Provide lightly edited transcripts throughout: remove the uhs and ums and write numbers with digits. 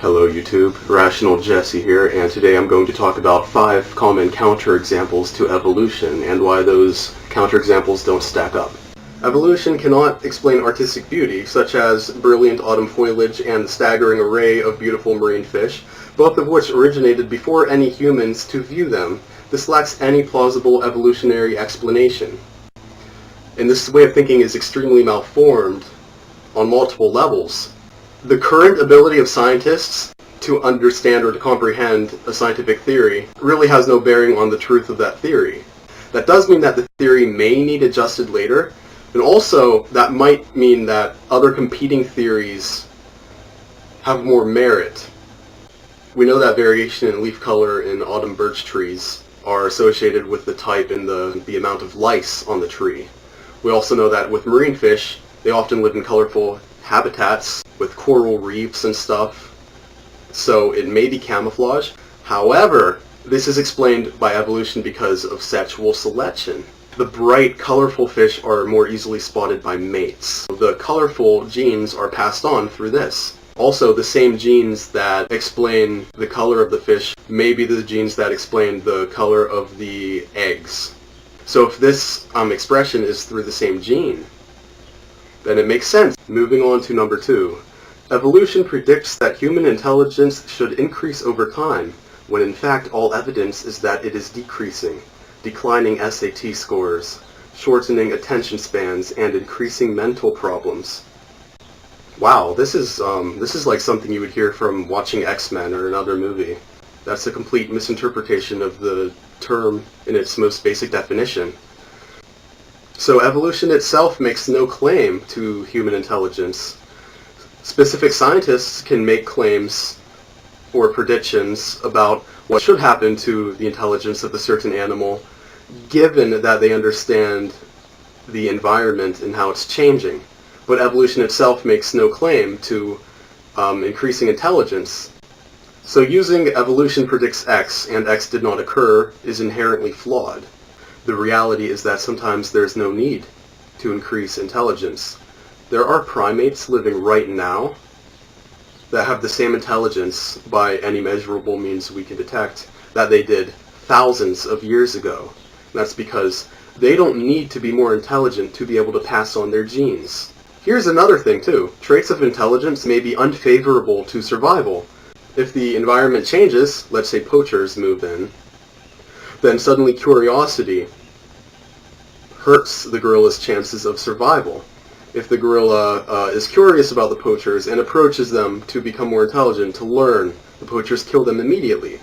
Hello YouTube, Rational Jesse here, and today I'm going to talk about 5 common counterexamples to evolution and why those counterexamples don't stack up. Evolution cannot explain artistic beauty, such as brilliant autumn foliage and the staggering array of beautiful marine fish, both of which originated before any humans to view them. This lacks any plausible evolutionary explanation. And this way of thinking is extremely malformed on multiple levels. The current ability of scientists to understand or to comprehend a scientific theory really has no bearing on the truth of that theory. That does mean that the theory may need adjusted later, and also that might mean that other competing theories have more merit. We know that variation in leaf color in autumn birch trees are associated with the type and the amount of lice on the tree. We also know that with marine fish, they often live in colorful habitats with coral reefs and stuff, so it may be camouflage. However, this is explained by evolution because of sexual selection. The bright, colorful fish are more easily spotted by mates. The colorful genes are passed on through this. Also, the same genes that explain the color of the fish may be the genes that explain the color of the eggs. So if this expression is through the same gene, then it makes sense. Moving on to number 2. Evolution predicts that human intelligence should increase over time, when in fact all evidence is that it is decreasing, declining SAT scores, shortening attention spans, and increasing mental problems. Wow, this is like something you would hear from watching X-Men or another movie. That's a complete misinterpretation of the term in its most basic definition. So evolution itself makes no claim to human intelligence. Specific scientists can make claims or predictions about what should happen to the intelligence of a certain animal, given that they understand the environment and how it's changing. But evolution itself makes no claim to increasing intelligence. So using evolution predicts X and X did not occur is inherently flawed. The reality is that sometimes there's no need to increase intelligence. There are primates living right now that have the same intelligence by any measurable means we can detect that they did thousands of years ago. And that's because they don't need to be more intelligent to be able to pass on their genes. Here's another thing too. Traits of intelligence may be unfavorable to survival. If the environment changes, let's say poachers move in, then suddenly curiosity hurts the gorilla's chances of survival. If the gorilla is curious about the poachers and approaches them to become more intelligent, to learn, the poachers kill them immediately.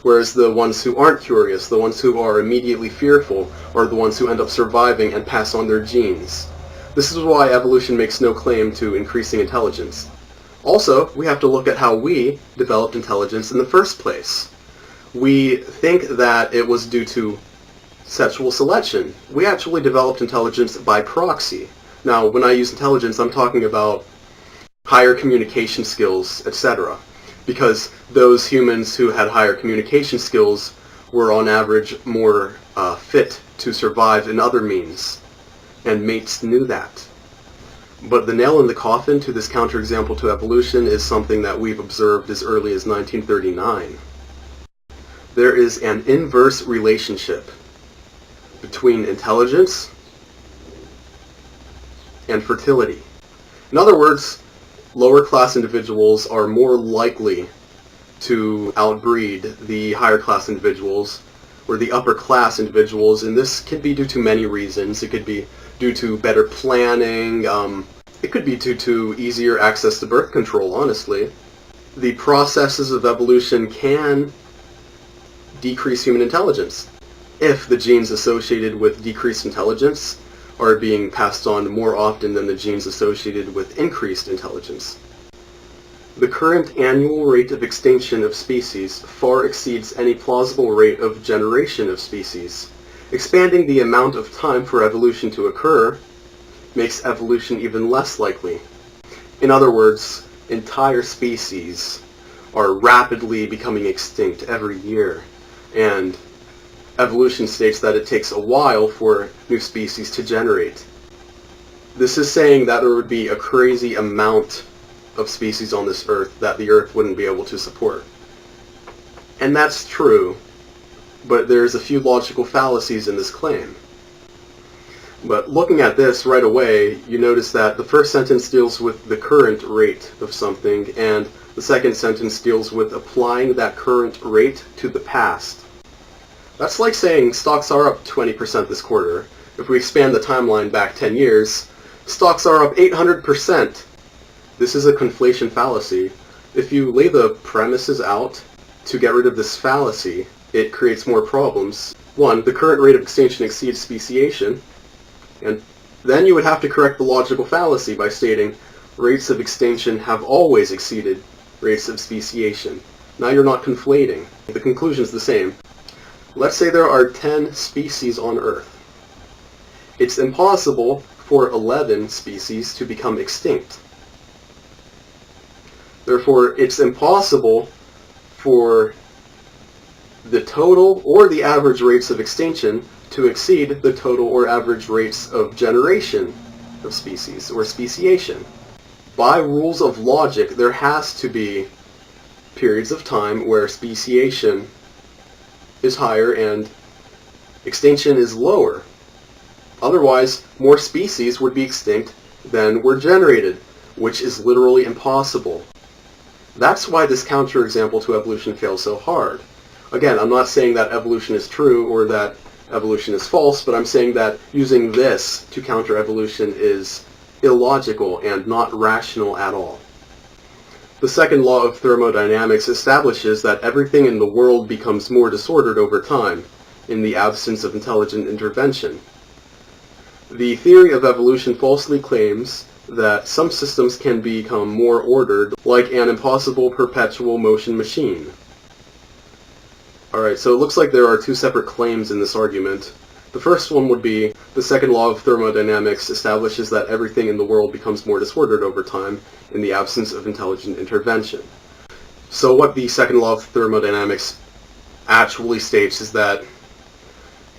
Whereas the ones who aren't curious, the ones who are immediately fearful, are the ones who end up surviving and pass on their genes. This is why evolution makes no claim to increasing intelligence. Also, we have to look at how we developed intelligence in the first place. We think that it was due to sexual selection. We actually developed intelligence by proxy. Now, when I use intelligence, I'm talking about higher communication skills, etc. Because those humans who had higher communication skills were on average more fit to survive in other means, and mates knew that. But the nail in the coffin to this counterexample to evolution is something that we've observed as early as 1939. There is an inverse relationship between intelligence and fertility. In other words, lower class individuals are more likely to outbreed the higher class individuals or the upper class individuals, and this can be due to many reasons. It could be due to better planning, it could be due to easier access to birth control, honestly. The processes of evolution can decrease human intelligence if the genes associated with decreased intelligence are being passed on more often than the genes associated with increased intelligence. The current annual rate of extinction of species far exceeds any plausible rate of generation of species. Expanding the amount of time for evolution to occur makes evolution even less likely. In other words, entire species are rapidly becoming extinct every year, and evolution states that it takes a while for new species to generate. This is saying that there would be a crazy amount of species on this Earth that the Earth wouldn't be able to support. And that's true, but there's a few logical fallacies in this claim. But looking at this right away, you notice that the first sentence deals with the current rate of something, and the second sentence deals with applying that current rate to the past. That's like saying stocks are up 20% this quarter. If we expand the timeline back 10 years, stocks are up 800%. This is a conflation fallacy. If you lay the premises out to get rid of this fallacy, it creates more problems. One, the current rate of extinction exceeds speciation, and then you would have to correct the logical fallacy by stating rates of extinction have always exceeded rates of speciation. Now you're not conflating. The conclusion is the same. Let's say there are 10 species on Earth. It's impossible for 11 species to become extinct. Therefore, it's impossible for the total or the average rates of extinction to exceed the total or average rates of generation of species, or speciation. By rules of logic, there has to be periods of time where speciation is higher and extinction is lower. Otherwise, more species would be extinct than were generated, which is literally impossible. That's why this counterexample to evolution fails so hard. Again, I'm not saying that evolution is true or that evolution is false, but I'm saying that using this to counter evolution is illogical and not rational at all. The second law of thermodynamics establishes that everything in the world becomes more disordered over time, in the absence of intelligent intervention. The theory of evolution falsely claims that some systems can become more ordered, like an impossible perpetual motion machine. Alright, so it looks like there are two separate claims in this argument. The first one would be, the second law of thermodynamics establishes that everything in the world becomes more disordered over time in the absence of intelligent intervention. So what the second law of thermodynamics actually states is that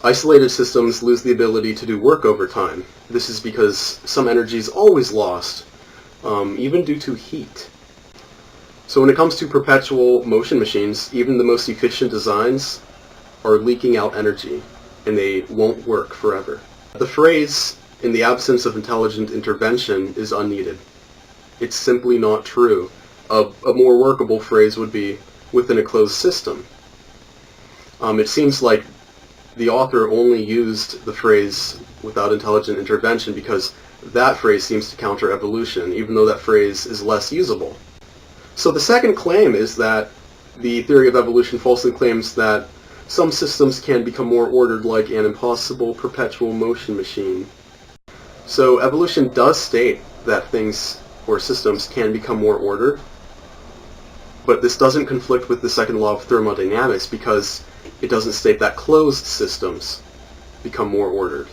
isolated systems lose the ability to do work over time. This is because some energy is always lost, even due to heat. So when it comes to perpetual motion machines, even the most efficient designs are leaking out energy, and they won't work forever. The phrase, in the absence of intelligent intervention, is unneeded. It's simply not true. A more workable phrase would be, within a closed system. It seems like the author only used the phrase, without intelligent intervention, because that phrase seems to counter evolution, even though that phrase is less usable. So the second claim is that the theory of evolution falsely claims that some systems can become more ordered like an impossible perpetual motion machine. So evolution does state that things or systems can become more ordered, but this doesn't conflict with the second law of thermodynamics because it doesn't state that closed systems become more ordered.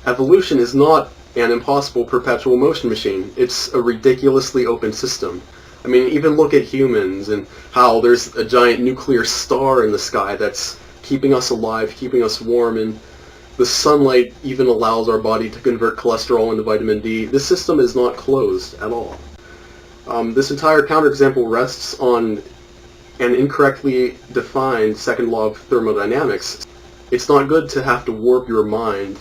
Evolution is not an impossible perpetual motion machine. It's a ridiculously open system. I mean, even look at humans and how there's a giant nuclear star in the sky that's keeping us alive, keeping us warm, and the sunlight even allows our body to convert cholesterol into vitamin D. This system is not closed at all. This entire counterexample rests on an incorrectly defined second law of thermodynamics. It's not good to have to warp your mind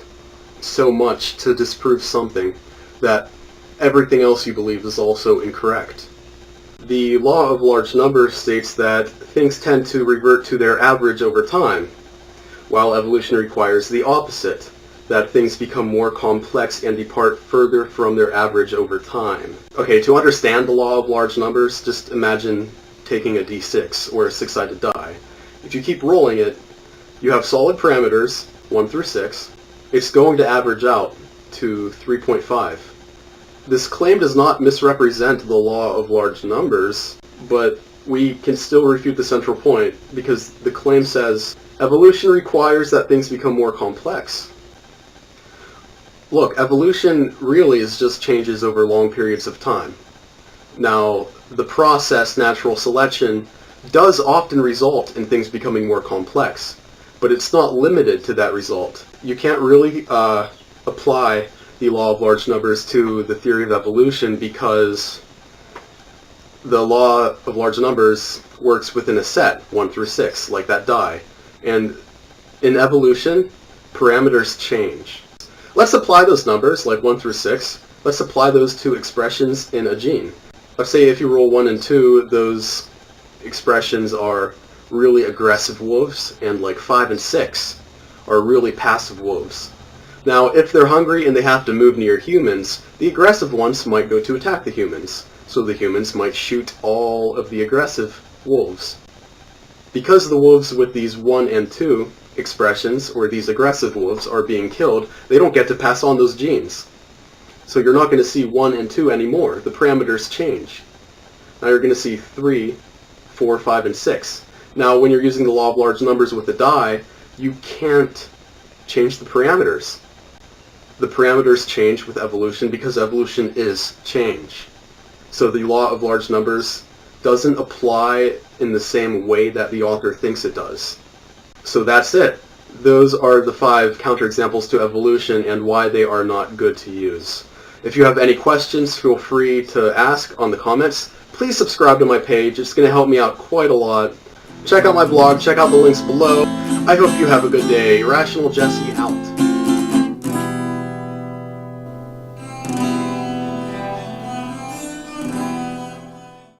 so much to disprove something that everything else you believe is also incorrect. The law of large numbers states that things tend to revert to their average over time, while evolution requires the opposite, that things become more complex and depart further from their average over time. Okay, to understand the law of large numbers, just imagine taking a d6, or a six-sided die. If you keep rolling it, you have solid parameters, 1 through 6. It's going to average out to 3.5. This claim does not misrepresent the law of large numbers, but we can still refute the central point, because the claim says, evolution requires that things become more complex. Look, evolution really is just changes over long periods of time. Now, the process, natural selection, does often result in things becoming more complex, but it's not limited to that result. You can't really apply the law of large numbers to the theory of evolution because the law of large numbers works within a set, 1 through 6, like that die. And in evolution, parameters change. Let's apply those numbers, like 1 through 6, let's apply those to expressions in a gene. Let's say if you roll 1 and 2, those expressions are really aggressive wolves, and like 5 and 6 are really passive wolves. Now, if they're hungry and they have to move near humans, the aggressive ones might go to attack the humans, so the humans might shoot all of the aggressive wolves. Because the wolves with these 1 and 2 expressions, or these aggressive wolves, are being killed, they don't get to pass on those genes. So you're not going to see 1 and 2 anymore. The parameters change. Now you're going to see 3, 4, 5, and 6. Now when you're using the law of large numbers with the die, you can't change the parameters. The parameters change with evolution because evolution is change. So the law of large numbers doesn't apply in the same way that the author thinks it does. So that's it. Those are the 5 counterexamples to evolution and why they are not good to use. If you have any questions, feel free to ask on the comments. Please subscribe to my page. It's going to help me out quite a lot. Check out my blog. Check out the links below. I hope you have a good day. Rational Jesse out.